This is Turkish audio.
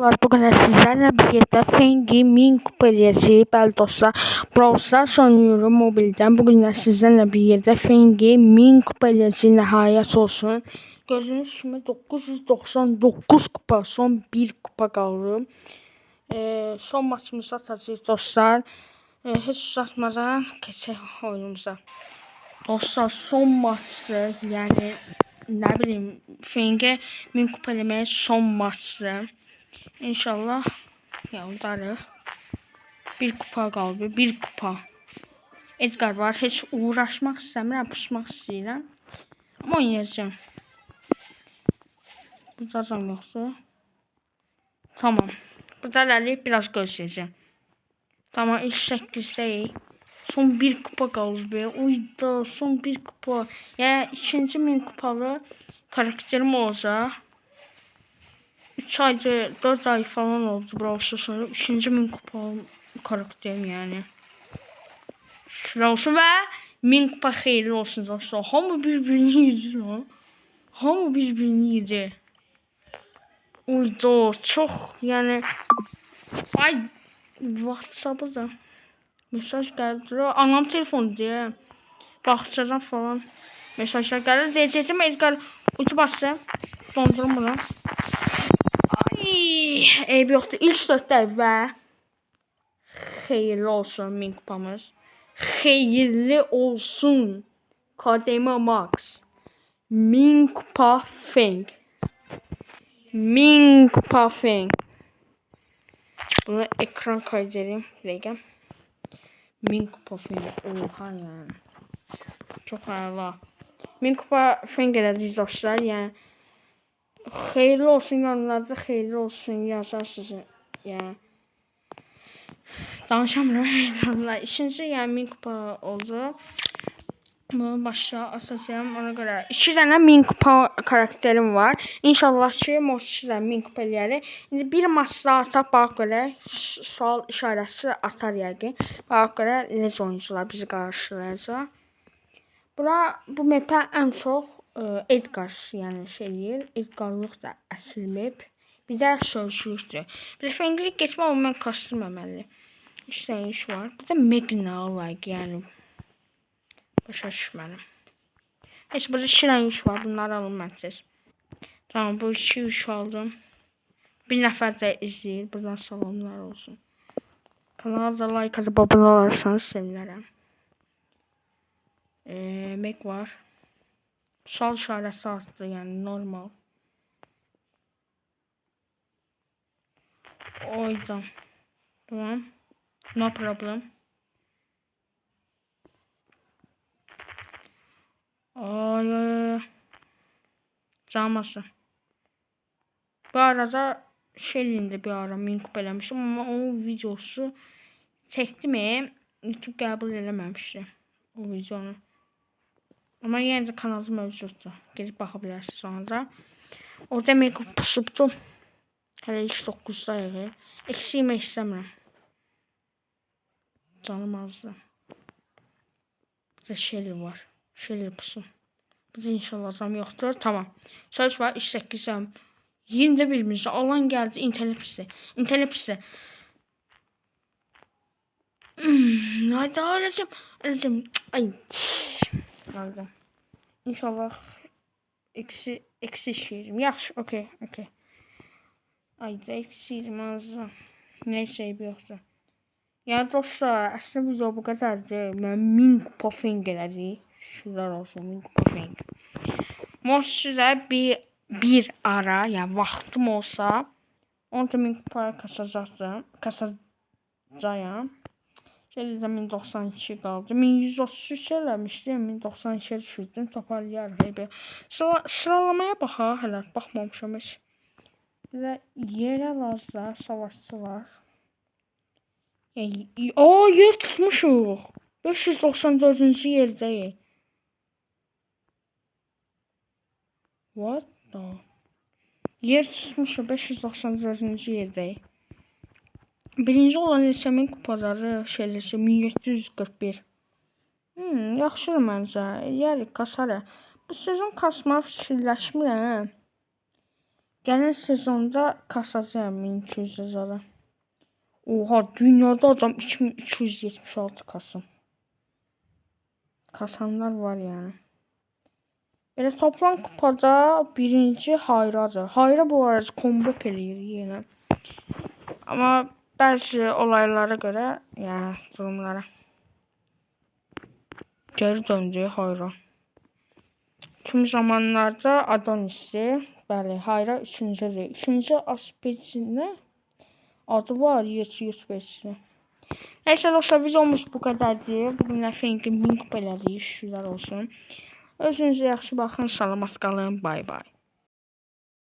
dostlar, bu kadar sizlerle birlikte Fengi Min Kupaliyesi, bəli dostlar, Brawl Stars oynuyorum mobilden. Bugün de sizlerle birlikte Fengi Min Kupaliyesi nihayet olsun. Gördüğünüz gibi 999 kupa, son bir kupa kaldı. Son maçımızı atacağız dostlar. Hiç uzatmadan geçelim oyunumuza. Dostlar, son maçı, yani ne bileyim, Fenge Min Kupalemeye son maçı. İnşallah ya udarıq. Bir kupa qaldı, bir kupa. Edgar var, heç uğraşmaq istəmirəm, pusmaq istəyirəm. Amma oynayacağım. Burada adam yoxdur. Tamam. Burada ilerleyip biraz gözləyəcəm. Tamam, ilk 8'deyiz. Son bir kupa kaldı be. Uyda son bir kupa. Yani ikinci min kupalı karakterim olacak. 3 ayda 4 ay falan oldu Brawl Stars'ın. 3. min kupalı karakterim yani. Şurada olsun ve min kupa xeyirli olsun dostlar. Hamı birbirini yedi lan. Hamı birbirini yedi. Uyda çok yani. Ay WhatsApp'ı da. Mesaj geldi. Anam telefonu diye. Bahçeden falan mesajlar geldi. Diyeceğim Edgar ucu bastı. Dondurun bunu. Ay, eybi yoktu. İlk dörtte ve hayırlı olsun min kupamız. Hayırlı olsun. Kademe Max. Min kupa Feng. Min kupa Feng. Bunu ekran kaydedeyim. Bir dakika. Min kupa Feng. Oha yani. Çok hayırlı. Min kupa Feng elədik dostlar. Yəni xeyirli olsun, yorumlarda xeyirli olsun yazarsınız. Yəni danışamıram. İkinci yəni min kupa oldu. Bunu başa atacağım. Ona göre 2 tane min kupa karakterim var. İnşallah ki Moçi'den min kupa eləyərik. İndi bir maç daha atar, bax görə sual işarəsi atar yəqin. Bax görə necə oyuncular bizi qarşılayacaq. Bu map'e en çok Edgar yani Edgar'lık da əsl map. Bir de sözlükdür. Bir de Fengilik geçmə ama mən kastırməməli. 3 tane iş var. Bir de Magna like yani. Başa düşmədim. Neyse, burada 2 tane iş var. Bunları alın mən siz. Tamam, bu 2 iş aldım. Bir nəfər də izləyir. Buradan salamlar olsun. Kanala da like atıp abone olarsanız sevinirim. Mac var. Sol işarəsi attı, yani normal. O yüzden. Tamam. No problem. Ay. Canması. Bu arada Shelly'nin bir ara min kupa eləmişdim ama o videosu çektim YouTube qəbul eləməmişdi o videonu. Ama yine de kanalım mövcuddur. Gelip bakabilirsiniz sonra. Orada make-up pusubdu. Hələ iş 9'dayıq. Eksiymək istəmirəm. Canım azdı. Burada Shelly var. Shelly pusu. Burada inşallah zam yoktur. Tamam. Söz var. İş 8'əm. Yine de birbirimize alan geldi. İnternet pisi. İnternet pisi. Haydi öleceğim. Öleceğim. Ay. Aldım. İnşallah eksi şiirim. Yaxşı. Okey. Ayda eksiğim azı. Neyse bir yoksa. Ya dostlar, aslında video bu kadardı. Ben min kupa Feng elədik. Şükürlər olsun, min kupa Feng. Ama size bir ara, yani vaxtım olsa 10 min kupa kasacağım. Şöyle 1092 kaldı. 1133 eləmişdim. 1092'ye düşürdüm. Toparlayarıq. Sıralamaya baxa. Hələ baxmamışam heç. Bir de yerel azlar, savaşçı var. Yer tutmuşuq. 594-cü yerdəyik. What the? Yer tutmuşuq, 594-cü yerdəyik. Birinci olan ilçəmin kupaları şeyləsi 1741. Yaxşıdır məncə. Yəni kasarı. Bu sezon kasma fikirləşmirəm. Gələn sezonda kasacağım 1200 zala. Oha, dünyada adam 2276 kasım. Kasanlar var yani. Belə toplam kupada birinci Hayradır. Hayra bu arada comeback eləyir yenə. Amma bəzi olaylara görə, yəni durumlara geri döndü Hayra. Tüm zamanlarda Adonis'ti. Bəli, Hayra 3-cüdür. 3-cü aspectində adı var, YouTube. Neyse dostlar, videomuz bu kadardı. Bugünlər Fenki Mink belədik. Şükürlər olsun. Özünüzə yaxşı baxın. Salamat qalın. Bay bay.